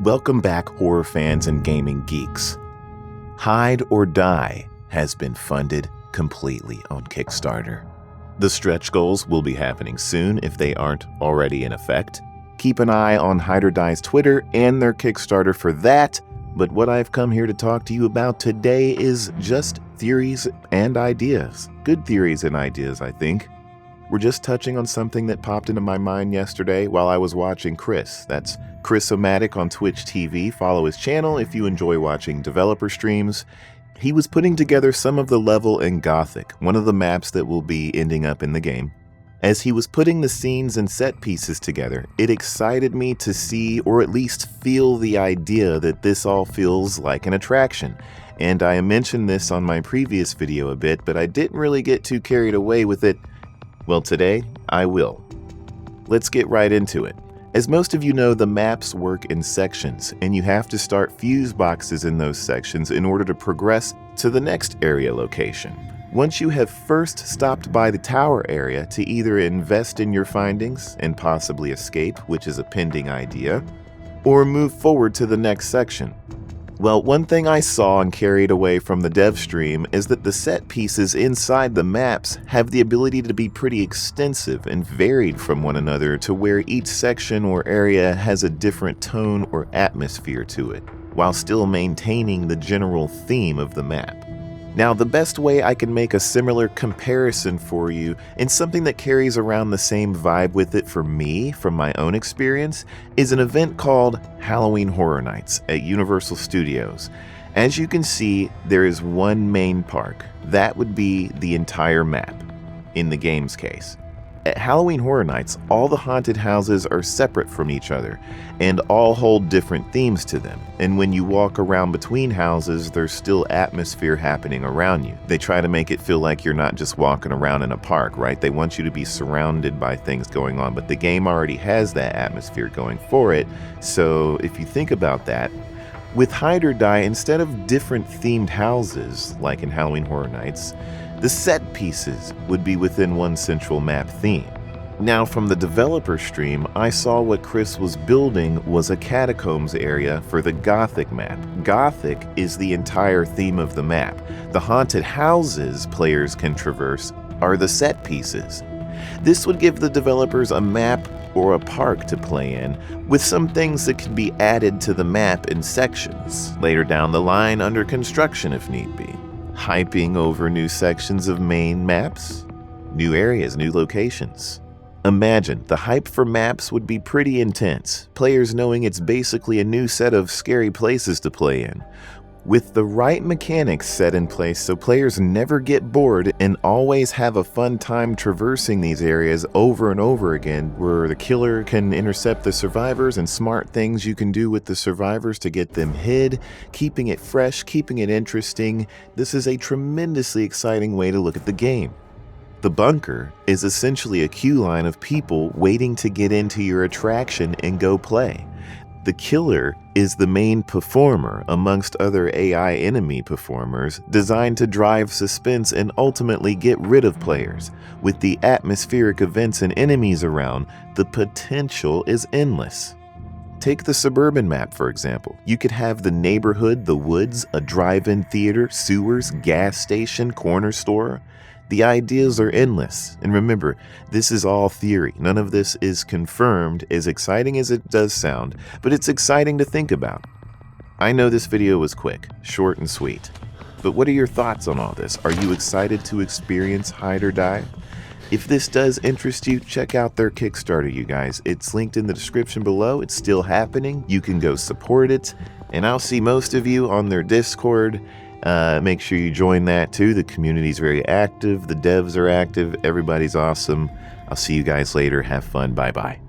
Welcome back, horror fans and gaming geeks. Hide or Die has been funded completely on Kickstarter. The stretch goals will be happening soon if they aren't already in effect. Keep an eye on Hide or Die's Twitter and their Kickstarter for that, but what I've come here to talk to you about today is just theories and ideas. Good theories and ideas, I think. We're just touching on something that popped into my mind yesterday while I was watching Chris. That's Chris-O-Matic on Twitch TV. Follow his channel if you enjoy watching developer streams. He was putting together some of the level in Gothic, one of the maps that will be ending up in the game. As he was putting the scenes and set pieces together, it excited me to see or at least feel the idea that this all feels like an attraction. And I mentioned this on my previous video a bit, but I didn't really get too carried away with it. Well, today, I will. Let's get right into it. As most of you know, the maps work in sections, and you have to start fuse boxes in those sections in order to progress to the next area location. Once you have first stopped by the tower area to either invest in your findings and possibly escape, which is a pending idea, or move forward to the next section. Well, one thing I saw and carried away from the dev stream is that the set pieces inside the maps have the ability to be pretty extensive and varied from one another to where each section or area has a different tone or atmosphere to it, while still maintaining the general theme of the map. Now, the best way I can make a similar comparison for you, and something that carries around the same vibe with it for me, from my own experience, is an event called Halloween Horror Nights at Universal Studios. As you can see, there is one main park. That would be the entire map, in the game's case. At Halloween Horror Nights, all the haunted houses are separate from each other, and all hold different themes to them. And when you walk around between houses, there's still atmosphere happening around you. They try to make it feel like you're not just walking around in a park, right? They want you to be surrounded by things going on, but the game already has that atmosphere going for it. So if you think about that, with Hide or Die, instead of different themed houses, like in Halloween Horror Nights, the set pieces would be within one central map theme. Now, from the developer stream, I saw what Chris was building was a catacombs area for the Gothic map. Gothic is the entire theme of the map. The haunted houses players can traverse are the set pieces. This would give the developers a map or a park to play in, with some things that could be added to the map in sections, later down the line under construction if need be. Hyping over new sections of main maps, new areas, new locations. Imagine, the hype for maps would be pretty intense, players knowing it's basically a new set of scary places to play in. With the right mechanics set in place so players never get bored and always have a fun time traversing these areas over and over again, where the killer can intercept the survivors and smart things you can do with the survivors to get them hid, keeping it fresh, keeping it interesting. This is a tremendously exciting way to look at the game. The bunker is essentially a queue line of people waiting to get into your attraction and go play. The killer is the main performer amongst other AI enemy performers designed to drive suspense and ultimately get rid of players. With the atmospheric events and enemies around, the potential is endless. Take the suburban map, for example. You could have the neighborhood, the woods, a drive-in theater, sewers, gas station, corner store. The ideas are endless, and remember, this is all theory. None of this is confirmed, as exciting as it does sound, but it's exciting to think about. I know this video was quick, short and sweet, but what are your thoughts on all this? Are you excited to experience Hide or Die? If this does interest you, check out their Kickstarter, you guys. It's linked in the description below. It's still happening. You can go support it, and I'll see most of you on their Discord. Make sure you join that too. The community's very active. The devs are active. Everybody's awesome. I'll see you guys later. Have fun. Bye-bye.